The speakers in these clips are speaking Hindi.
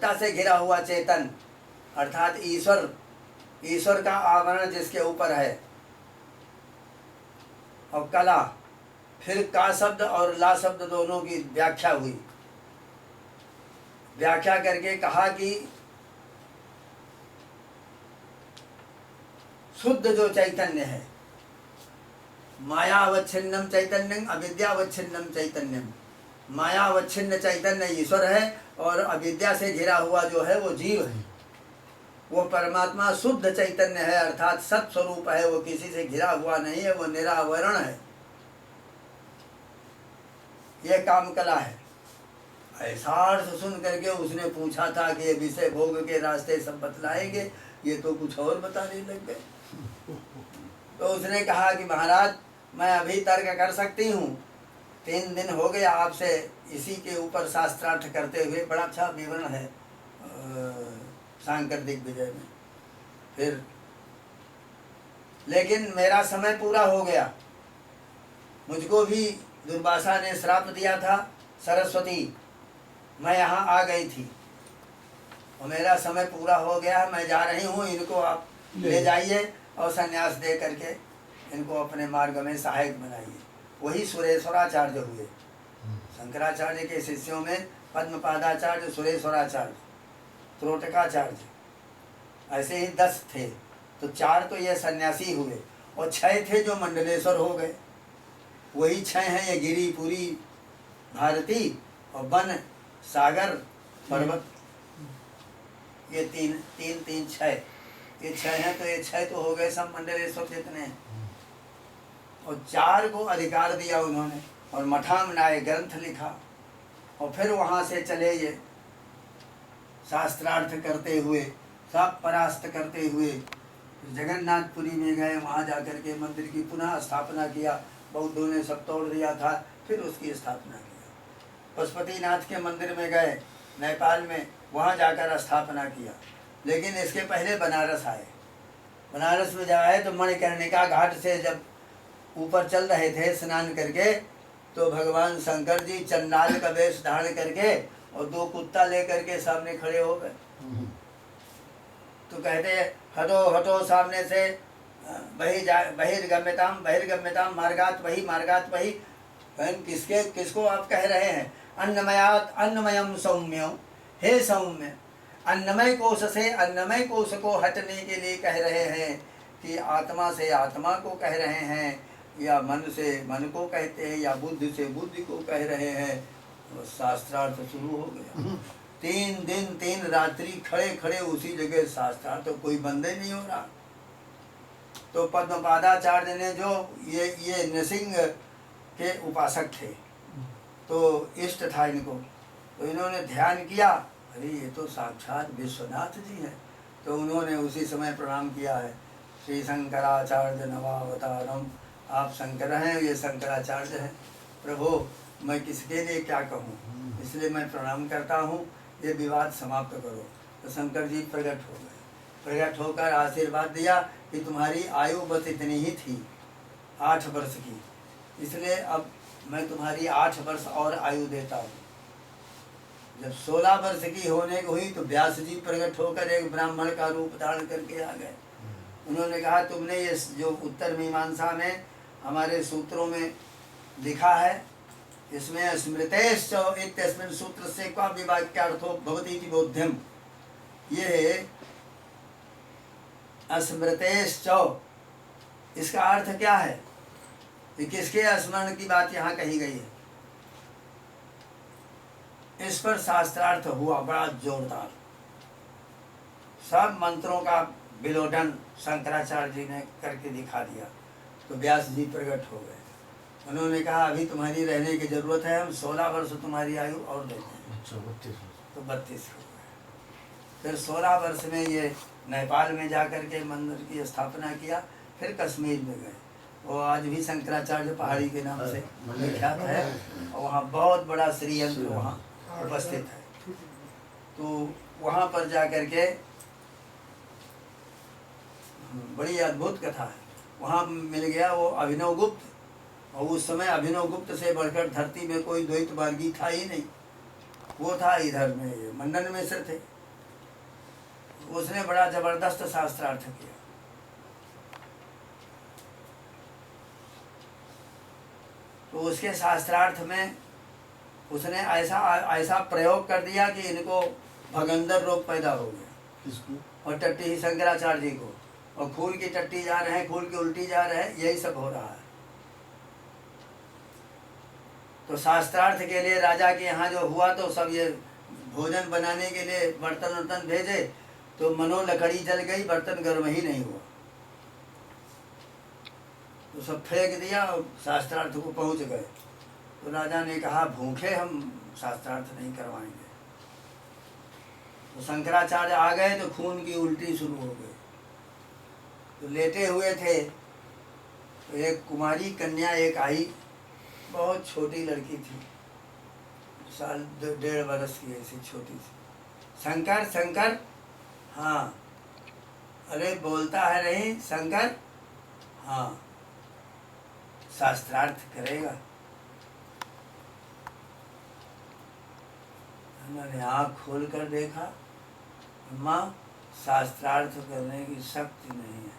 सत्ता से घिरा हुआ चेतन अर्थात ईश्वर, ईश्वर का आवरण जिसके ऊपर है। और कला, फिर का शब्द और ला शब्द दोनों की व्याख्या हुई। व्याख्या करके कहा कि शुद्ध जो चैतन्य है, मायावच्छिन्नम चैतन्यम अविद्यावच्छिन्नम चैतन्यम, मायावच्छिन्न चैतन्य ईश्वर है और अविद्या से घिरा हुआ जो है वो जीव है। वो परमात्मा शुद्ध चैतन्य है अर्थात सत स्वरूप है, वो किसी से घिरा हुआ नहीं है, वो निरावरण है। ये काम कला है। ऐसा अर्थ सुन करके उसने पूछा था कि ये विषय भोग के रास्ते सब बतलाएंगे, ये तो कुछ और बताने लग गए। तो उसने कहा कि महाराज मैं अभी तर्क कर सकती हूँ, 3 दिन हो गए आपसे इसी के ऊपर शास्त्रार्थ करते हुए, बड़ा अच्छा विवरण है शांकर दिग्विजय में। फिर लेकिन मेरा समय पूरा हो गया, मुझको भी दुर्वासा ने श्राप दिया था, सरस्वती मैं यहाँ आ गई थी और मेरा समय पूरा हो गया, मैं जा रही हूँ, इनको आप ले जाइए और संन्यास दे करके इनको अपने मार्ग में सहायक बनाइए। वही सुरेश्वराचार्य हुए। शंकराचार्य के शिष्यों में पद्मपादाचार्य, सुरेश्वराचार्य, त्रोटकाचार्य, ऐसे ही 10 थे। तो 4 तो ये सन्यासी हुए और 6 थे जो मंडलेश्वर हो गए। वही 6 हैं ये गिरी, पुरी, भारती और वन, सागर, पर्वत। ये 3 6 ये 6 हैं, तो ये 6 तो हो गए सब मंडलेश्वर जितने हैं। और 4 को अधिकार दिया उन्होंने और मठामनाय ग्रंथ लिखा और फिर वहाँ से चले ये शास्त्रार्थ करते हुए, सब परास्त करते हुए जगन्नाथपुरी में गए। वहाँ जाकर के मंदिर की पुनः स्थापना किया। बौद्धों ने सब तोड़ दिया था, फिर उसकी स्थापना किया। पशुपतिनाथ के मंदिर में गए नेपाल में, वहाँ जाकर स्थापना किया। लेकिन इसके पहले बनारस आए। बनारस में जब आए तो मणिकर्णिका घाट से जब ऊपर चल रहे थे स्नान करके, तो भगवान शंकर जी चंडाल का वेश धारण करके और 2 कुत्ता लेकर के सामने खड़े हो गए। तो कहते हटो हटो सामने से, बहिर्गम्यताम बहिर्गम्यताम मार्गात वही मार्गात वही। किसको आप कह रहे हैं? अन्नमयात अन्नमयम सौम्यो, हे सौम्य, अन्नमय कोश से अन्नमय कोश को हटने के लिए कह रहे हैं कि आत्मा से आत्मा को कह रहे हैं, या मन से मन को कहते हैं, या बुद्धि से बुद्धि को कह रहे हैं। तो शास्त्रार्थ शुरू हो गया। 3 दिन 3 रात्रि खड़े खड़े उसी जगह शास्त्रार्थ, तो कोई बंद ही नहीं हो रहा। तो पद्मपादाचार्य ने, जो ये नृसिंह के उपासक थे, तो इष्ट था इनको, तो इन्होंने ध्यान किया, अरे ये तो साक्षात विश्वनाथ जी हैं। तो उन्होंने उसी समय प्रणाम किया है, श्री शंकराचार्य नवावतारम। आप शंकर हैं, ये शंकराचार्य हैं। प्रभु मैं किसके लिए क्या कहूँ, इसलिए मैं प्रणाम करता हूँ, ये विवाद समाप्त करो। तो शंकर जी प्रकट हो गए। प्रकट होकर आशीर्वाद दिया कि तुम्हारी आयु बस इतनी ही थी, 8 वर्ष की, इसलिए अब मैं तुम्हारी 8 वर्ष और आयु देता हूँ। जब 16 वर्ष की होने को हुई तो व्यास जी प्रकट होकर एक ब्राह्मण का रूप धारण करके आ गए। उन्होंने कहा तुमने ये जो उत्तर मीमांसा में हमारे सूत्रों में लिखा है, इसमें स्मृतेश्च इत्यस्मिन् सूत्र से का विवाक्यार्थो भवति इति बोध्यम, ये स्मृतेश्च, इसका अर्थ क्या है? कि किसके स्मरण की बात यहाँ कही गई है? इस पर शास्त्रार्थ हुआ बड़ा जोरदार। सब मंत्रों का विलोडन शंकराचार्य जी ने करके दिखा दिया। तो व्यास जी प्रकट हो गए। उन्होंने कहा अभी तुम्हारी रहने की जरूरत है, हम 16 वर्ष तुम्हारी आयु और देते हैं। तो 32 हो गए। फिर 16 वर्ष में ये नेपाल में जाकर के मंदिर की स्थापना किया। फिर कश्मीर में गए, वो आज भी शंकराचार्य पहाड़ी के नाम से विख्यात है और वहाँ बहुत बड़ा श्रीयंत्र वहाँ उपस्थित है। तो वहाँ पर जाकर के बड़ी अद्भुत कथा है। वहाँ मिल गया वो अभिनव गुप्त, और उस समय अभिनव गुप्त से बढ़कर धरती में कोई द्वैत मार्गी था ही नहीं। वो था इधर में, ये मंडन मिश्र थे, उसने बड़ा जबरदस्त शास्त्रार्थ किया। तो उसके शास्त्रार्थ में उसने ऐसा ऐसा प्रयोग कर दिया कि इनको भगंदर रोग पैदा हो गया। किसको? और टट्टी ही शंकराचार्य जी को, और खून की टट्टी जा रहे हैं, खून की उल्टी जा रहे हैं, यही सब हो रहा है। तो शास्त्रार्थ के लिए राजा के यहाँ जो हुआ, तो सब ये भोजन बनाने के लिए बर्तन वर्तन भेजे, तो मनो लकड़ी जल गई, बर्तन गर्म ही नहीं हुआ, तो सब फेंक दिया और शास्त्रार्थ को पहुँच गए। तो राजा ने कहा भूखे हम शास्त्रार्थ नहीं करवाएंगे। तो शंकराचार्य आ गए तो खून की उल्टी शुरू हो गई। तो लेटे हुए थे, तो एक कुमारी कन्या एक आई, बहुत छोटी लड़की थी, साल 1.5 बरस की, ऐसी छोटी सी। शंकर शंकर, हाँ, अरे बोलता है नहीं शंकर, हाँ, शास्त्रार्थ करेगा। मैंने आँख खोल कर देखा, माँ शास्त्रार्थ करने की शक्ति नहीं है।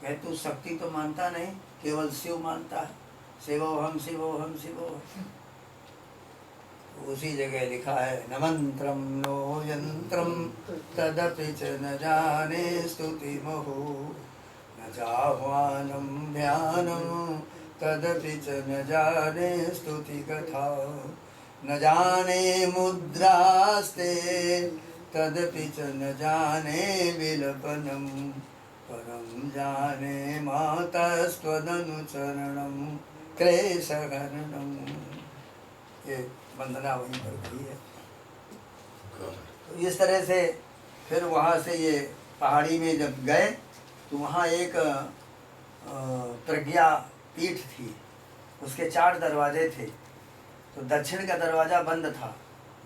कहे तू शक्ति तो मानता नहीं, केवल शिव मानता है, शिवोहम शिवोहम शिवोहम। तो उसी जगह लिखा है न मंत्रम नो यंत्रम तदपि च न जाने स्तुति महो, न जाह्वानम ध्यानम तदपि च न जाने स्तुति कथा, न जाने मुद्रास्ते तदपि च न जाने विलपनम, परम जाने मातस्त्वदनुचरणम क्लेशहरणम। ये वंदना वहीं पर गई है। तो इस तरह से फिर वहाँ से ये पहाड़ी में जब गए, तो वहाँ एक प्रज्ञा पीठ थी, उसके 4 दरवाजे थे। तो दक्षिण का दरवाज़ा बंद था,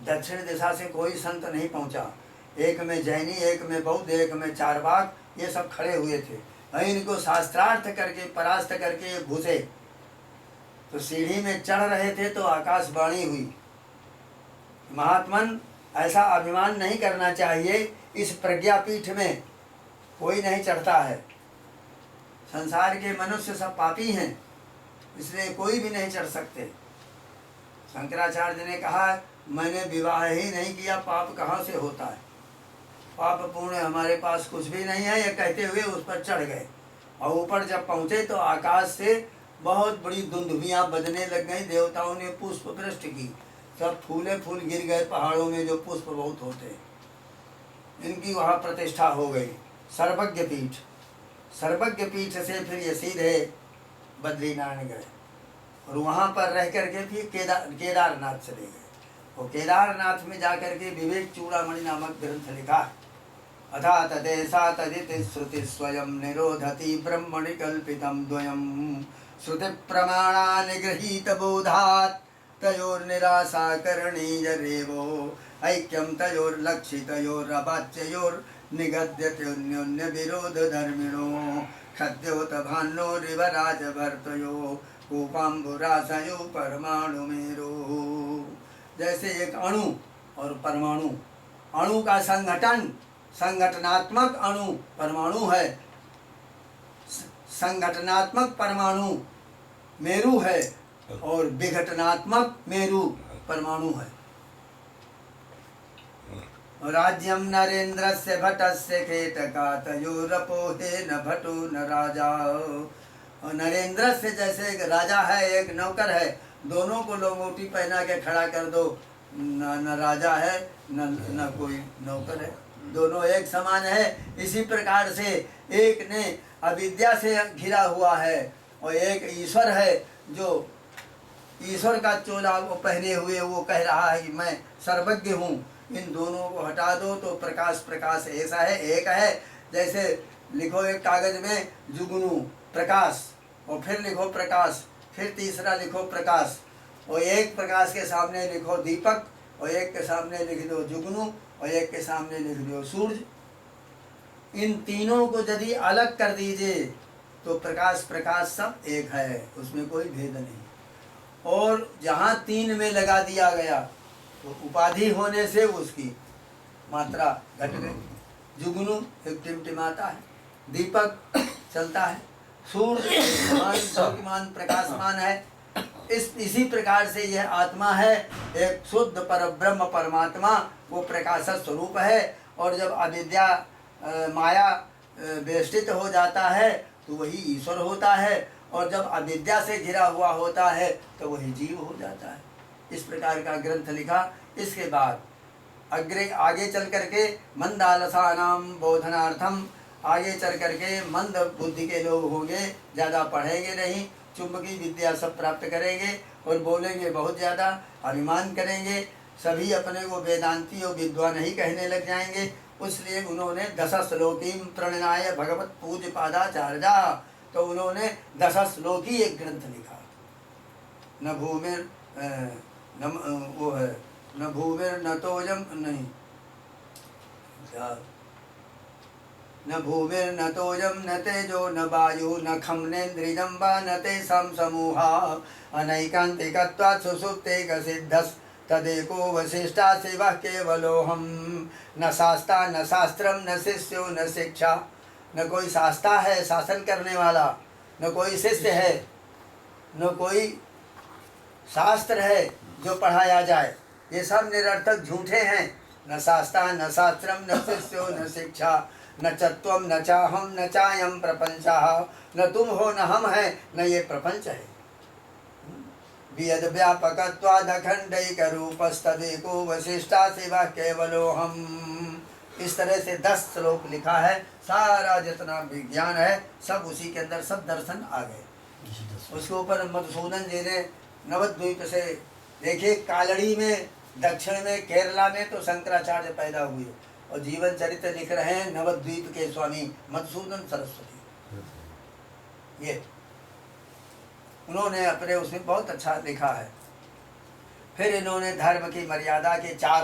दक्षिण दिशा से कोई संत नहीं पहुंचा। एक में जैनी, एक में बौद्ध, एक में चारवाक, ये सब खड़े हुए थे। वहीं इनको शास्त्रार्थ करके परास्त करके ये घुसे। तो सीढ़ी में चढ़ रहे थे तो आकाशवाणी हुई, महात्मन ऐसा अभिमान नहीं करना चाहिए, इस प्रज्ञापीठ में कोई नहीं चढ़ता है, संसार के मनुष्य सब पापी हैं, इसलिए कोई भी नहीं चढ़ सकते। शंकराचार्य ने कहा मैंने विवाह ही नहीं किया, पाप कहाँ से होता है, पाप पूर्ण हमारे पास कुछ भी नहीं है, ये कहते हुए उस पर चढ़ गए। और ऊपर जब पहुँचे तो आकाश से बहुत बड़ी धुंधुभियाँ बजने लग गई, देवताओं ने पुष्प वृष्टि की, सब फूले फूल गिर गए पहाड़ों में जो पुष्प बहुत होते हैं। इनकी वहाँ प्रतिष्ठा हो गई, सर्वज्ञ पीठ। सर्वज्ञ पीठ से फिर ये सीधे बद्रीनारायण गए और वहाँ पर रह करके फिर केदारनाथ चले गए। और केदारनाथ में जाकर के विवेक चूड़ामणि नामक ग्रंथ लिखा है। अथा तदेशा तदिति श्रुति स्वयं निरोधति ब्रह्मणि कल्पितं द्वयं, श्रुति प्रमाणा निगृहीत बोधात् तयोर्निराशा करणीय रेवो, ऐक्यं तयोर्लक्षितयोरवाच्ययोर्निगद्यते अन्योन्य विरोध धर्मिणो, खद्योत भान्नोरिवराज भर्तयो कूपाम्बुराशयो परमाणु मेरो। जैसे एक अणु और परमाणु, अणु का संगठन, संगठनात्मक अणु परमाणु है, संगठनात्मक परमाणु मेरु है और विघटनात्मक मेरु परमाणु है। राज्यम नरेंद्रस्य भटस्य केतकातयोरपोहे न भटो न राजा। और नरेंद्र से जैसे एक राजा है एक नौकर है, दोनों को लंगोटी पहना के खड़ा कर दो, न राजा है न कोई नौकर है, दोनों एक समान है। इसी प्रकार से एक ने अविद्या से घिरा हुआ है और एक ईश्वर है जो ईश्वर का चोला वो पहने हुए वो कह रहा है कि मैं सर्वज्ञ हूँ। इन दोनों को हटा दो तो प्रकाश प्रकाश ऐसा है, एक है। जैसे लिखो एक कागज में जुगनू प्रकाश, और फिर लिखो प्रकाश, फिर तीसरा लिखो प्रकाश, और एक प्रकाश के सामने लिखो दीपक, और एक के सामने लिख दो जुगनू, और एक के सामने लिख दो सूरज। इन तीनों को यदि अलग कर दीजिए तो प्रकाश प्रकाश सब एक है, उसमें कोई भेद नहीं। और जहाँ 3 में लगा दिया गया तो उपाधि होने से उसकी मात्रा घट गई। जुगनू एक टिमटिमाता है, दीपक चलता है, सूर्य दीप्तिमान प्रकाशमान है। इसी प्रकार से यह आत्मा है, एक शुद्ध पर ब्रह्म परमात्मा, वो प्रकाशक स्वरूप है। और जब अविद्या माया वेष्टित हो जाता है तो वही ईश्वर होता है, और जब अविद्या से घिरा हुआ होता है तो वही जीव हो जाता है। इस प्रकार का ग्रंथ लिखा। इसके बाद आगे चल करके मंदालसानाम बोधनार्थम, आगे चल करके मंद बुद्धि के लोग होंगे, ज़्यादा पढ़ेंगे नहीं, चुंबकी विद्या सब प्राप्त करेंगे और बोलेंगे बहुत ज़्यादा, अभिमान करेंगे, सभी अपने को वेदांती और विद्वान ही कहने लग जाएंगे। इसलिए उन्होंने दश श्लोकीम प्रणनाय भगवत पूज्य पादाचार्या, तो उन्होंने 10 श्लोकी एक ग्रंथ लिखा। न भूमिर वो है, न भूमिर न तोजम नहीं, न भूमिर न तोजम न तेजो न वायु न खम्नेन्द्रियं वा न तेषां समूहा अनैकान्तिकत्वात् सुषुप्तेक सिद्धस् तदेको वसिष्ठा शिवः केवलोऽहं। न शास्ता न शास्त्रम न शिष्यो न शिक्षा, न कोई शास्ता है शासन करने वाला, न कोई शिष्य है, न कोई शास्त्र है जो पढ़ाया जाए, ये सब निरर्थक झूठे हैं। न शास्ता न शास्त्रम न शिष्यो न शिक्षा न चत्वम न चाहम न चायम प्रपंचः, न तुम हो न हम है न ये प्रपंच है। वियद व्यापकत्वादखंडैक रूपस्तदेको वसिष्ठा शिवः केवलोऽहम्। इस तरह से 10 श्लोक लिखा है। सारा जितना विज्ञान है सब उसी के अंदर, सब दर्शन आ गए। उसके ऊपर मधुसूदन जी ने नवद्वीप से, देखिए कालड़ी में, दक्षिण में, केरला में तो शंकराचार्य पैदा हुए, और जीवन चरित्र लिख रहे हैं नवद्वीप के स्वामी मधुसूदन सरस्वती। ये उन्होंने अपने उसमें बहुत अच्छा लिखा है। फिर इन्होंने धर्म की मर्यादा के 4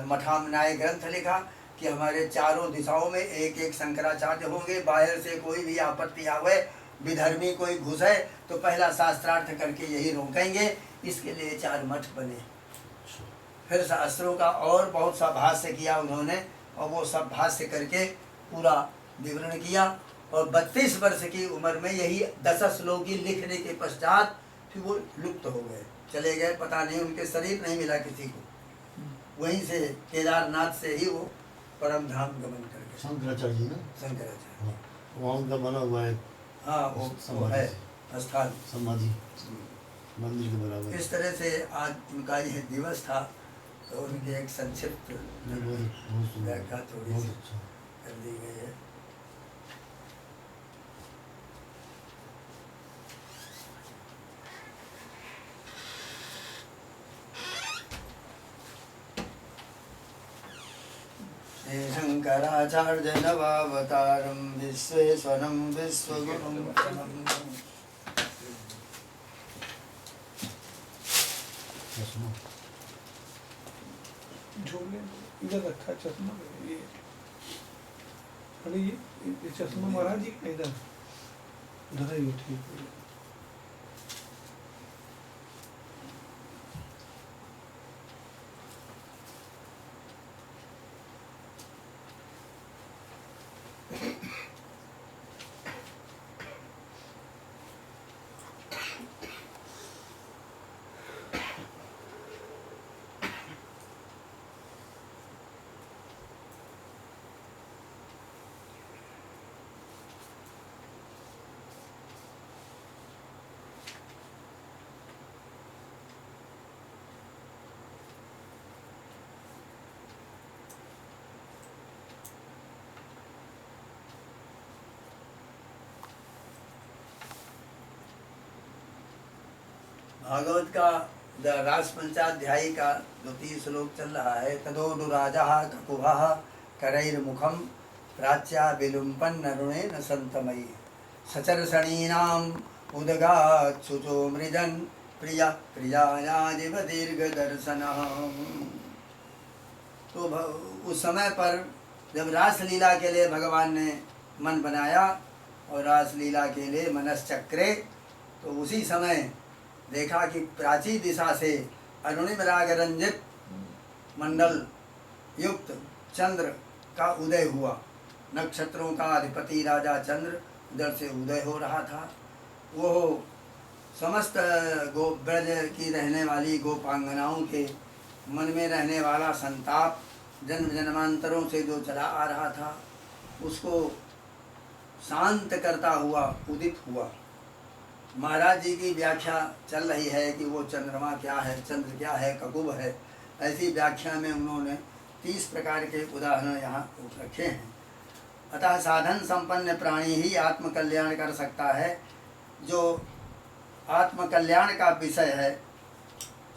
मठामनाय ग्रंथ लिखा कि हमारे चारों दिशाओं में एक एक शंकराचार्य होंगे। बाहर से कोई भी आपत्ति आवे, विधर्मी कोई घुसे तो पहला शास्त्रार्थ करके यही रोकेंगे। इसके लिए 4 मठ बने। फिर शास्त्रों का और बहुत सा भाष्य किया उन्होंने, और वो सब भाष्य करके पूरा विवरण किया। और 32 वर्ष की उम्र में यही 10 श्लोकी लिखने के पश्चात फिर वो लुप्त हो गए, चले गए। पता नहीं, उनके शरीर नहीं मिला किसी को। वहीं से केदारनाथ से ही वो परम धाम गमन कर गए। शंकराचार्य जी ना, शंकराचार्य वहाँ उनका बना हुआ है। हाँ, वो है स्थान, समाधि मंदिर के बराबर। इस तरह से आज उनका यह दिवस था, तो उनकी एक संक्षिप्त व्याख्या थोड़ी सी कर दी गई है। शंकराचार्य नवावतारम विश्वेश्वरम विश्वगुरुम। झूले इधर रखा चश्मा, ये अरे ये चश्मा महाराज जी का इधर उधर है, ये ठीक है। भागवत का रास पंचाध्यायी का 2-3 श्लोक चल रहा है। तदोडुराजा ककुभः करैर्मुखम प्राच्या विलुम्पन् नरुणे न संतमयी सचरसणीनाम उदगाच्छुचो मृजन प्रिया प्रियायाजिव दीर्घ दर्शन। तो उस समय पर जब रासलीला के लिए भगवान ने मन बनाया और रासलीला के लिए मनश्चक्रे, तो उसी समय देखा कि प्राची दिशा से अरुणिम राग रंजित मंडल युक्त चंद्र का उदय हुआ। नक्षत्रों का अधिपति राजा चंद्र उधर से उदय हो रहा था। वो समस्त गो ब्रज की रहने वाली गोपांगनाओं के मन में रहने वाला संताप जन्म जन्मांतरों से जो चला आ रहा था उसको शांत करता हुआ उदित हुआ। महाराज जी की व्याख्या चल रही है कि वो चंद्रमा क्या है, चंद्र क्या है, ककुब है। ऐसी व्याख्या में उन्होंने 30 प्रकार के उदाहरण यहाँ रखे हैं। अतः साधन संपन्न प्राणी ही आत्मकल्याण कर सकता है। जो आत्मकल्याण का विषय है,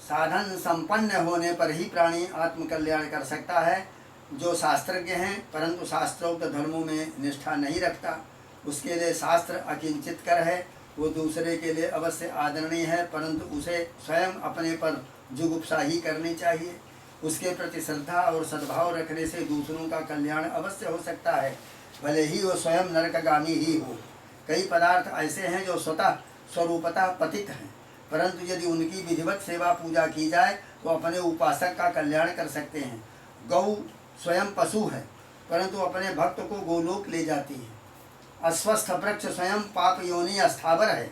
साधन संपन्न होने पर ही प्राणी आत्मकल्याण कर सकता है। जो शास्त्रज्ञ हैं परंतु शास्त्रोक्त धर्मों में निष्ठा नहीं रखता, उसके लिए शास्त्र अकिंचित कर है, वो दूसरे के लिए अवश्य आदरणीय है, परंतु उसे स्वयं अपने पर जुगुप्सा ही करनी चाहिए। उसके प्रति श्रद्धा और सद्भाव रखने से दूसरों का कल्याण अवश्य हो सकता है, भले ही वो स्वयं नरकगामी ही हो। कई पदार्थ ऐसे हैं जो स्वतः स्वरूपतः पतित हैं, परंतु यदि उनकी विधिवत सेवा पूजा की जाए तो अपने उपासक का कल्याण कर सकते हैं। गौ स्वयं पशु है परंतु अपने भक्त को गोलोक ले जाती है। अस्वस्थ वृक्ष स्वयं पाप योनि अस्थावर है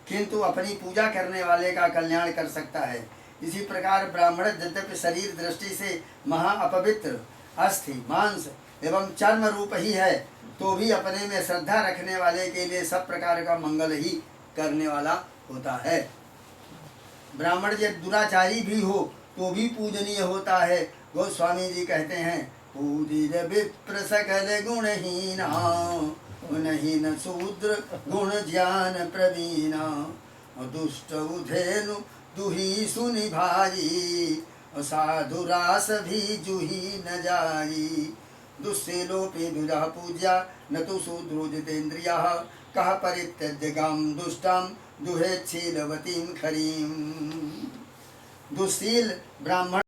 किंतु अपनी पूजा करने वाले का कल्याण कर सकता है। इसी प्रकार ब्राह्मण यद्यपि शरीर दृष्टि से महा अपवित्र अस्थि मांस एवं चर्म रूप ही है, तो भी अपने में श्रद्धा रखने वाले के लिए सब प्रकार का मंगल ही करने वाला होता है। ब्राह्मण यदि दुराचारी भी हो तो भी पूजनीय होता है। गोस्वामी जी कहते हैं, पूजित विप्र सकल गुणहीना, गुणहीन शूद्र गुण ज्ञान प्रवीणा, दुष्ट उधेनु दुही सुनि भाई, साधु रास भी जुही न जाई, दुस्सेलोपि दुजा पूज्या न तो शूद्रो जितेन्द्रिया, कह परित्यज्य गाम दुष्टाम दुहेच्छीलवतीम खरीम। दुशील ब्राह्मण